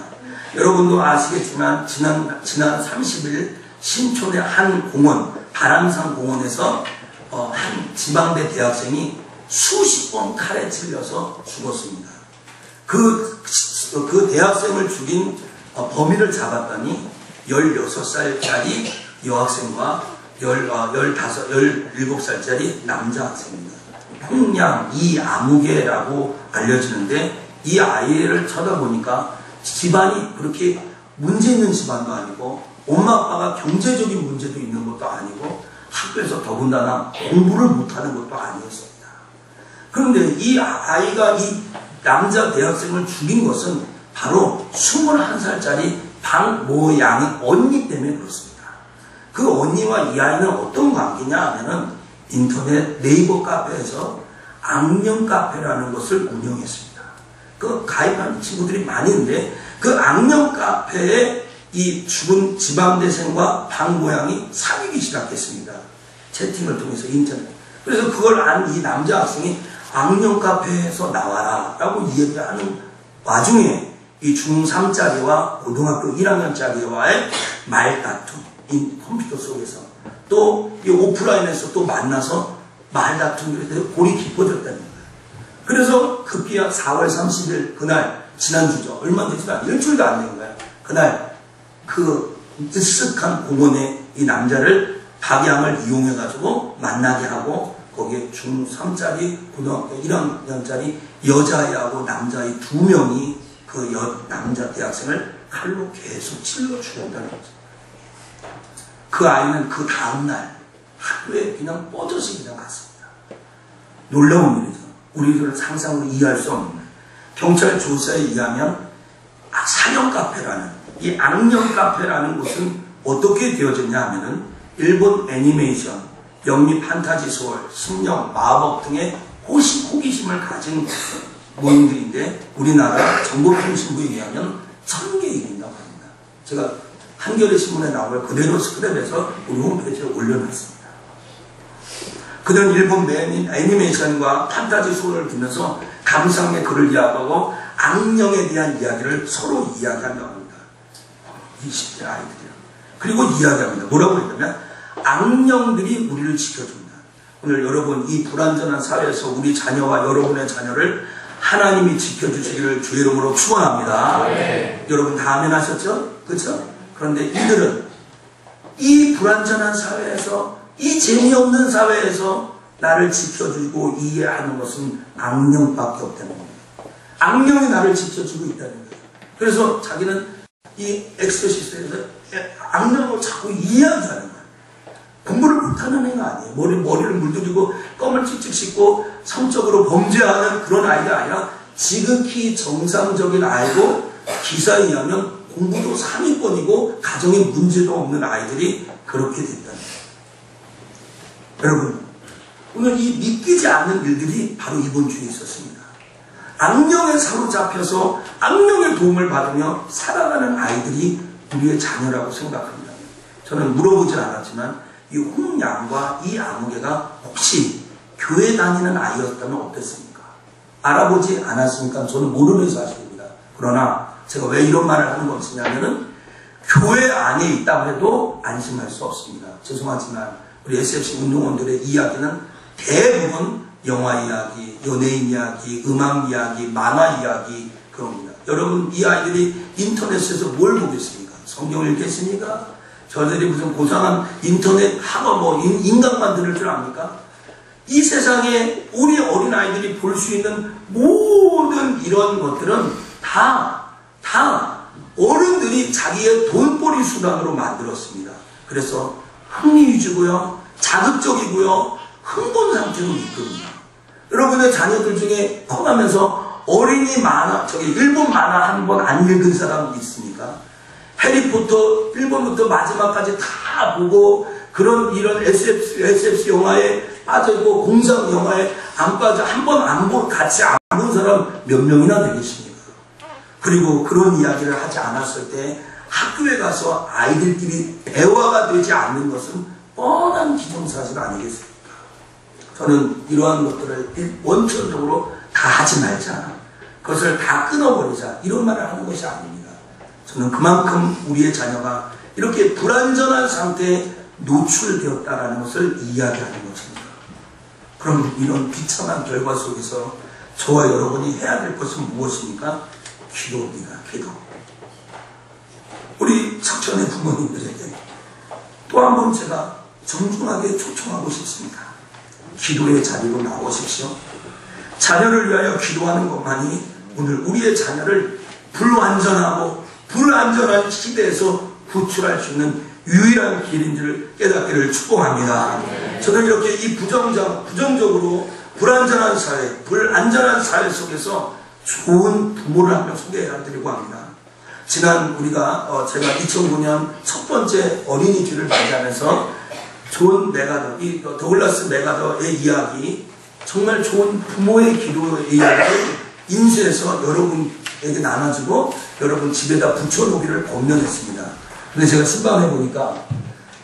여러분도 아시겠지만 지난 30일 신촌의 한 공원, 바람산 공원에서 한 지방대 대학생이 수십 번 칼에 찔려서 죽었습니다. 그 대학생을 죽인 범인을 잡았더니 16살짜리 여학생과 17살짜리 남자 학생입니다. 홍양 이아무개라고 알려지는데 이 아이를 쳐다보니까 집안이 그렇게 문제 있는 집안도 아니고 엄마 아빠가 경제적인 문제도 있는 것도 아니고 학교에서 더군다나 공부를 못하는 것도 아니었습니다. 그런데 이 아이가 이 남자 대학생을 죽인 것은 바로 21살짜리 박모양의 언니 때문에 그렇습니다. 그 언니와 이 아이는 어떤 관계냐 하면은 인터넷 네이버 카페에서 악령 카페라는 것을 운영했습니다. 그 가입한 친구들이 많이 있는데 그 악령 카페에 이 죽은 지방대생과 박모양이 사귀기 시작했습니다. 채팅을 통해서 인터넷. 그래서 그걸 안 이 남자 학생이 악령 카페에서 나와라 라고 이야기하는 와중에 이 중3짜리와 고등학교 1학년짜리와의 말다툼, 컴퓨터 속에서 또 이 오프라인에서 또 만나서 말다툼에 대해서 골이 깊어졌다는 거예요. 그래서 급기야 4월 30일 그날 지난주죠. 얼마 되지도 않아요. 일주일도 안 된 거예요. 그날 그 으쓱한 공원에 이 남자를 박양을 이용해가지고 만나게 하고 거기에 중3짜리 고등학교 1학년짜리 여자아이하고 남자아이 2명이 그 남자 대학생을 칼로 계속 찔러 죽였다는 거죠. 그 아이는 그 다음날 학교에 그냥 뻗어서 그냥 갔습니다. 놀라운 일이죠. 우리들은 상상으로 이해할 수 없는 거예요. 경찰 조사에 의하면 사형 카페라는 이 악령 카페라는 곳은 어떻게 되어졌냐 하면은 일본 애니메이션, 영리 판타지 소설, 심령, 마법 등의 호기심을 가진 모임들인데 우리나라 정보통신부에 의하면 1000개 이른다고 합니다. 제가 한겨레 신문에 나온 걸 그대로 스크랩해서 우리 홈페이지에 올려놨습니다. 그들은 일본 애니메이션과 판타지 소설을 듣면서 감상의 글을 이야기하고 악령에 대한 이야기를 서로 이야기한다고 합니다. 20대 아이들이요. 그리고 이야기합니다. 뭐라고 했냐면 악령들이 우리를 지켜준다. 오늘 여러분 이 불완전한 사회에서 우리 자녀와 여러분의 자녀를 하나님이 지켜주시기를 주의 이름으로 축원합니다. 네. 여러분 다 아멘 하셨죠? 그렇죠? 그런데 이들은 이 불완전한 사회에서 이 재미없는 사회에서 나를 지켜주고 이해하는 것은 악령밖에 없다는 겁니다. 악령이 나를 지켜주고 있다는 거예요. 그래서 자기는 이 엑소시스트에서 악령을 자꾸 이해하게 하는 거예요. 공부를 못하는 애가 아니에요. 머리를 물들이고 껌을 찍찍 씹고 성적으로 범죄하는 그런 아이가 아니라 지극히 정상적인 아이고 기사에 의하면 공부도 상위권이고 가정에 문제도 없는 아이들이 그렇게 됐다는 거예요. 여러분 오늘 이 믿기지 않는 일들이 바로 이번 주에 있었습니다. 악령에 사로잡혀서 악령의 도움을 받으며 살아가는 아이들이 우리의 자녀라고 생각합니다. 저는 물어보진 않았지만 이 홍양과 이 아무개가 혹시 교회 다니는 아이였다면 어땠습니까? 알아보지 않았으니까 저는 모르는 사실입니다. 그러나 제가 왜 이런 말을 하는 것이냐면은 교회 안에 있다고 해도 안심할 수 없습니다. 죄송하지만 우리 SFC 운동원들의 이야기는 대부분 영화 이야기, 연예인 이야기, 음악 이야기, 만화 이야기 그럽니다. 여러분 이 아이들이 인터넷에서 뭘 보겠습니까? 성경을 읽겠습니까? 저들이 무슨 고상한 인터넷 학원 인강만 들을 줄 압니까? 이 세상에 우리 어린아이들이 볼 수 있는 모든 이런 것들은 다 어른들이 자기의 돈벌이 수단으로 만들었습니다. 그래서 흥미 위주고요, 자극적이고요, 흥분 상태로 이끕니다. 여러분의 자녀들 중에 커가면서 어린이 만화, 일본 만화 한 번 안 읽은 사람 있습니까? 해리포터 1번부터 마지막까지 다 보고 이런 SF 영화에 빠져있고 공상 영화에 안 빠져 한 번 안 보고 같이 안 본 사람 몇 명이나 되겠습니까? 그리고 그런 이야기를 하지 않았을 때 학교에 가서 아이들끼리 대화가 되지 않는 것은 뻔한 기정사실 아니겠습니까? 저는 이러한 것들을 원천적으로 다 하지 말자, 그것을 다 끊어버리자, 이런 말을 하는 것이 아닙니다. 저는 그만큼 우리의 자녀가 이렇게 불완전한 상태에 노출되었다는 것을 이야기하는 것입니다. 그럼 이런 비참한 결과 속에서 저와 여러분이 해야 될 것은 무엇입니까? 기도입니다. 기도. 우리 석천의 부모님들에게 또 한 번 제가 정중하게 초청하고 싶습니다. 기도의 자리로 나오십시오. 자녀를 위하여 기도하는 것만이 오늘 우리의 자녀를 불완전한 시대에서 구출할 수 있는 유일한 길인 줄 깨닫기를 축복합니다. 저는 이렇게 이 부정적으로 불완전한 사회 속에서 좋은 부모를 한 명 소개해드리고 합니다. 지난 제가 2009년 첫 번째 어린이 주를 맞이하면서 존 메가더, 더글라스 메가더의 이야기, 정말 좋은 부모의 기도의 이야기를 인쇄해서 여러분에게 나눠주고 여러분 집에다 붙여놓기를 권면했습니다. 근데 제가 신방해보니까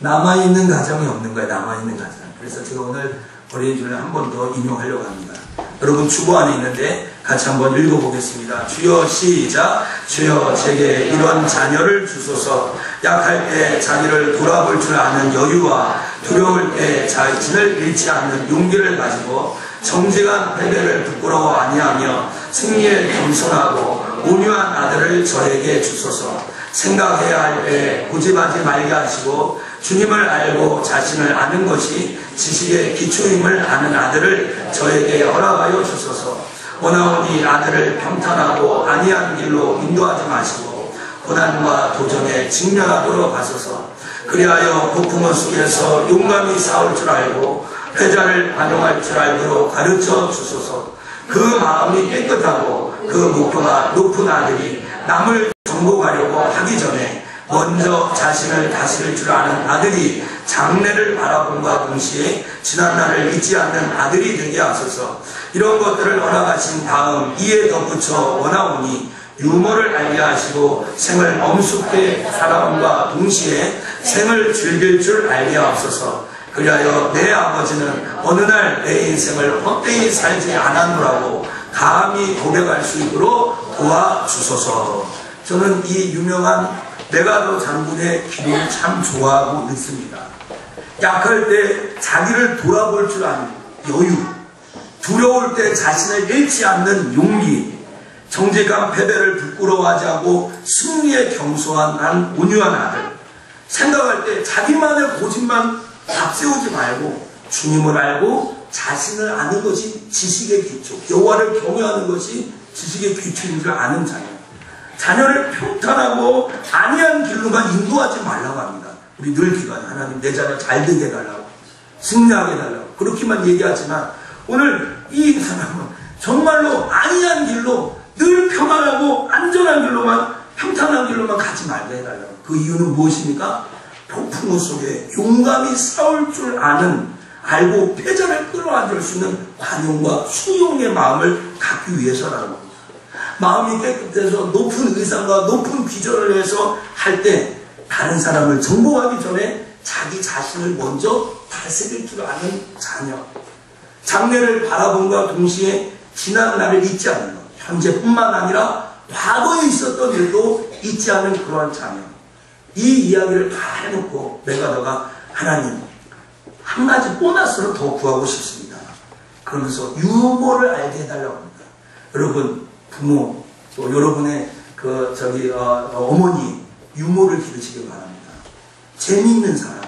남아있는 가정이 없는 거예요. 남아있는 가정. 그래서 제가 오늘 어린이주를 한 번 더 인용하려고 합니다. 여러분 주보 안에 있는데 같이 한번 읽어보겠습니다. 주여, 시작. 주여, 제게 이런 자녀를 주소서. 약할 때 자기를 돌아볼 줄 아는 여유와 두려울 때 자신을 잃지 않는 용기를 가지고 정직한 패배를 부끄러워 아니하며 승리에 겸손하고 온유한 아들을 저에게 주소서. 생각해야 할 때 고집하지 말게 하시고 주님을 알고 자신을 아는 것이 지식의 기초임을 아는 아들을 저에게 허락하여 주소서. 원하오니 아들을 평탄하고 안이한 길로 인도하지 마시고 고난과 도전에 직면하도록 하소서. 그리하여 폭풍우 속에서 용감히 싸울 줄 알고 패자를 반용할 줄 알도록 가르쳐 주소서. 그 마음이 깨끗하고 그 목표가 높은 아들이 남을 정복하려고 하기 전에 먼저 자신을 다스릴 줄 아는 아들이 장래를 바라봄과 동시에 지난날을 잊지 않는 아들이 되게 하소서. 이런 것들을 허락하신 다음 이에 덧붙여 원하오니 유머를 알게 하시고 생을 엄숙히 살아옴과 동시에 생을 즐길 줄 알게 하옵소서. 그리하여 내 아버지는 어느 날 내 인생을 헛되이 살지 않았노라고 감히 고백할 수 있도록 도와주소서. 저는 이 유명한 메가더 장군의 기도를 참 좋아하고 있습니다. 약할 때 자기를 돌아볼 줄 아는 여유, 두려울 때 자신을 잃지 않는 용기, 정직한 패배를 부끄러워하지 않고 승리에 겸손한 온유한 아들, 생각할 때 자기만의 고집만 앞세우지 말고 주님을 알고 자신을 아는 것이 지식의 기초, 여호와를 경외하는 것이 지식의 기초인 줄 아는 자녀. 자녀를 평탄하고 안이한 길로만 인도하지 말라고 합니다. 우리 늘 기도하는 하나님 내 자녀 잘 되게 해달라고, 승리하게 해달라고 그렇게만 얘기하지만 오늘 이 사람은 정말로 안이한 길로 늘 평안하고 안전한 길로만, 평탄한 길로만 가지 말게 해달라고. 그 이유는 무엇입니까? 폭풍우 속에 용감히 싸울 줄 알고 패자를 끌어안을 수 있는 관용과 수용의 마음을 갖기 위해서라는 겁니다. 마음이 깨끗해서 높은 의상과 높은 비전을 위해서 할 때 다른 사람을 정복하기 전에 자기 자신을 먼저 다스릴 줄 아는 자녀. 장래를 바라봄과 동시에 지난 날을 잊지 않는 것. 현재뿐만 아니라 과거에 있었던 일도 잊지 않는 그러한 자녀. 이 이야기를 다 해놓고 메가더가 하나님 한 가지 보너스를 더 구하고 싶습니다. 그러면서 유머를 알게 해달라고 합니다. 여러분 부모 또 여러분의 어머니 유머를 기르시길 바랍니다. 재미있는 사람.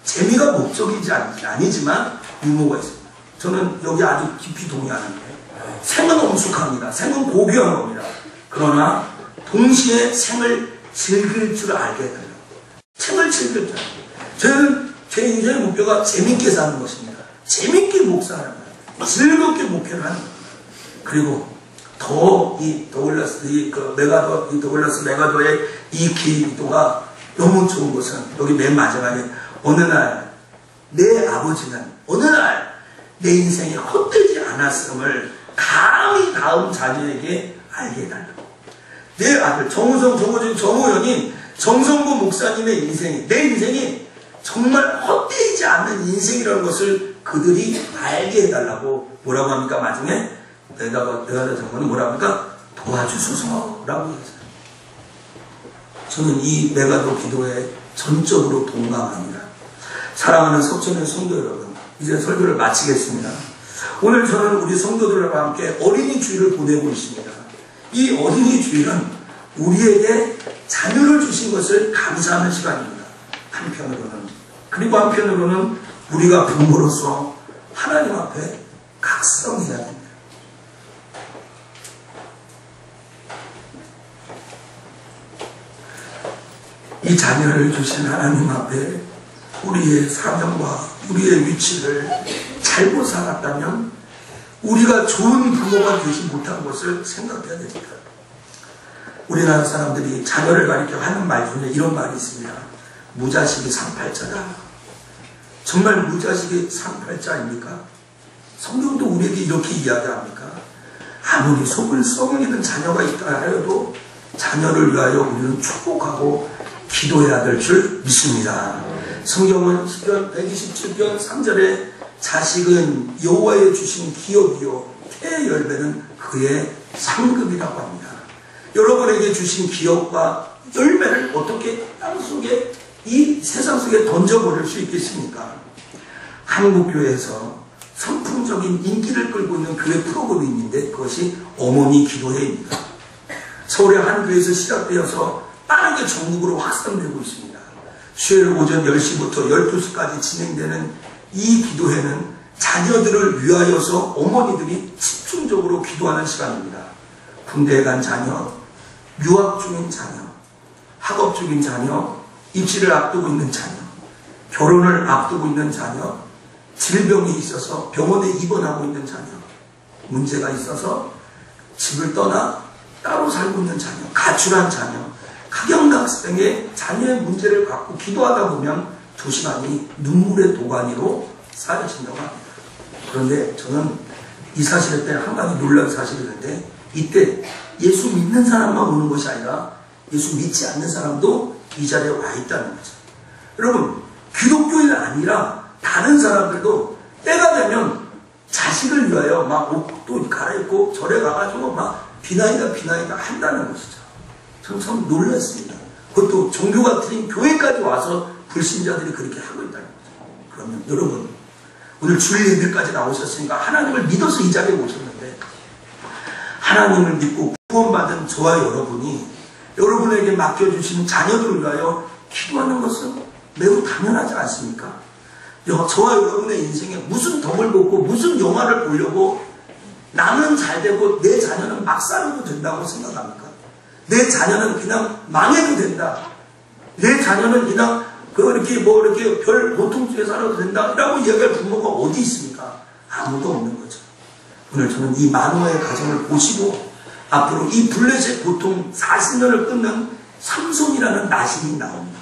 재미가 목적이지 아니지만 유머가 있습니다. 저는 여기 아주 깊이 동의하는데 생은 엄숙합니다. 생은 고귀한 겁니다. 그러나 동시에 생을 즐길 줄 알게 해달라고. 생을 즐길 줄 알게. 저는 제 인생의 목표가 재밌게 사는 것입니다. 재밌게 목사하는 거예요. 즐겁게 목회를 하는 겁니다. 그리고 더 이 더글라스 메가더의 이 기도가 너무 좋은 것은 여기 맨 마지막에 어느 날 내 아버지는 어느 날 내 인생이 헛되지 않았음을 감히 다음 자녀에게 알게 해달라고. 내 아들 정우연님 정성구 목사님의 인생이 내 인생이 정말 헛되지 않는 인생이라는 것을 그들이 알게 해달라고 뭐라고 합니까? 마지막에 내가 정거는 뭐라고 합니까? 도와주소서라고 했어요. 저는 이 메가더 기도에 전적으로 동감합니다. 사랑하는 석천의 성도 여러분, 이제 설교를 마치겠습니다. 오늘 저는 우리 성도들과 함께 어린이 주일을 보내고 있습니다. 이 어린이 주일은 우리에게 자녀를 주신 것을 감사하는 시간입니다. 한편으로는. 그리고 한편으로는 우리가 부모로서 하나님 앞에 각성해야 됩니다. 이 자녀를 주신 하나님 앞에 우리의 사명과 우리의 위치를 잘못 살았다면 우리가 좋은 부모가 되지 못한 것을 생각해야 됩니다. 우리나라 사람들이 자녀를 가리켜 하는 말 중에 이런 말이 있습니다. 무자식이 상팔자다. 정말 무자식이 상팔자입니까? 성경도 우리에게 이렇게 이야기합니까? 아무리 속을 썩이는 자녀가 있다 하여도 자녀를 위하여 우리는 축복하고 기도해야 될 줄 믿습니다. 성경은 시편 127편 3절에 자식은 여호와의 주신 기업이요 태의 열매는 그의 상급이라고 합니다. 여러분에게 주신 기업과 열매를 어떻게 땅속에 이 세상 속에 던져버릴 수 있겠습니까? 한국교회에서 선풍적인 인기를 끌고 있는 교회 프로그램이 있는데 그것이 어머니 기도회입니다. 서울의 한 교회에서 시작되어서 빠르게 전국으로 확산되고 있습니다. 수요일 오전 10시부터 12시까지 진행되는 이 기도회는 자녀들을 위하여서 어머니들이 집중적으로 기도하는 시간입니다. 군대에 간 자녀, 유학 중인 자녀, 학업 중인 자녀, 입시를 앞두고 있는 자녀, 결혼을 앞두고 있는 자녀, 질병이 있어서 병원에 입원하고 있는 자녀, 문제가 있어서 집을 떠나 따로 살고 있는 자녀, 가출한 자녀, 각양각색의 자녀의 문제를 갖고 기도하다 보면 2시간이 눈물의 도가니로 쌓여진다고 합니다. 그런데 저는 이 사실에 대해 한 가지 놀란 사실이 있는데 이때 예수 믿는 사람만 오는 것이 아니라 예수 믿지 않는 사람도 이 자리에 와 있다는 거죠. 여러분, 기독교인이 아니라 다른 사람들도 때가 되면 자식을 위하여 막 옷도 갈아입고 절에 가가지고 막 비나이다 한다는 것이죠. 저는 참 놀랐습니다. 그것도 종교가 틀린 교회까지 와서 불신자들이 그렇게 하고 있다는 거죠. 그러면 여러분, 오늘 주일 예배까지 나오셨으니까 하나님을 믿어서 이 자리에 오셨는데 하나님을 믿고 구원받은 저와 여러분이 여러분에게 맡겨주신 자녀들을 위하여 기도하는 것은 매우 당연하지 않습니까? 저와 여러분의 인생에 무슨 덕을 보고 무슨 영화를 보려고 나는 잘 되고 내 자녀는 막 살아도 된다고 생각합니까? 내 자녀는 그냥 망해도 된다. 내 자녀는 그냥 이렇게 별 고통 속에 살아도 된다. 라고 이야기할 부모가 어디 있습니까? 아무도 없는 거죠. 오늘 저는 이 마노아의 가정을 보시고 앞으로 이 블레셋 고통 40년을 끊는 삼손이라는 나신이 나옵니다.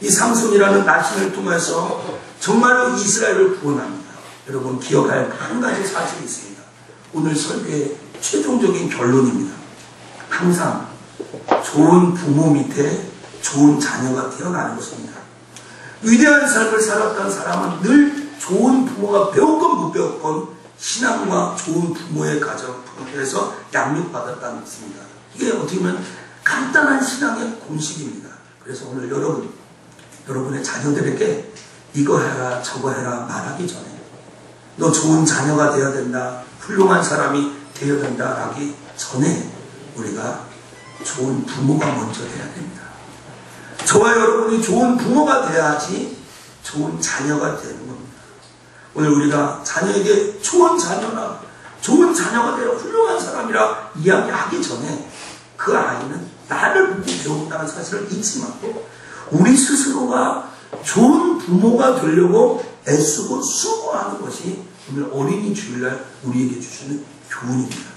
이 삼손이라는 나신을 통해서 정말로 이스라엘을 구원합니다. 여러분 기억할 한 가지 사실이 있습니다. 오늘 설교의 최종적인 결론입니다. 항상 좋은 부모 밑에 좋은 자녀가 태어나는 것입니다. 위대한 삶을 살았던 사람은 늘 좋은 부모가 배웠건 못 배웠건 신앙과 좋은 부모의 가정에서 양육받았다는 것입니다. 이게 어떻게 보면 간단한 신앙의 공식입니다. 그래서 오늘 여러분의 자녀들에게 이거 해라 저거 해라 말하기 전에 너 좋은 자녀가 되어야 된다, 훌륭한 사람이 되어야 된다 하기 전에 우리가 좋은 부모가 먼저 돼야 됩니다. 저와 여러분이 좋은 부모가 돼야지 좋은 자녀가 되는 겁니다. 오늘 우리가 자녀에게 좋은 자녀가 되어 훌륭한 사람이라 이야기하기 전에 그 아이는 나를 보고 배운다는 사실을 잊지 말고 우리 스스로가 좋은 부모가 되려고 애쓰고 수고하는 것이 오늘 어린이 주일날 우리에게 주시는 교훈입니다.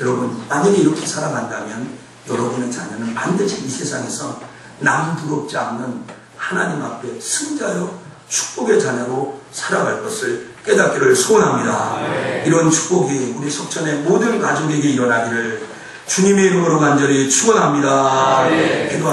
여러분, 만약에 이렇게 살아간다면 여러분의 자녀는 반드시 이 세상에서 남 부럽지 않는 하나님 앞에 승자여 축복의 자녀로 살아갈 것을 깨닫기를 소원합니다. 이런 축복이 우리 석천의 모든 가족에게 일어나기를 주님의 이름으로 간절히 축원합니다. 기도합니다.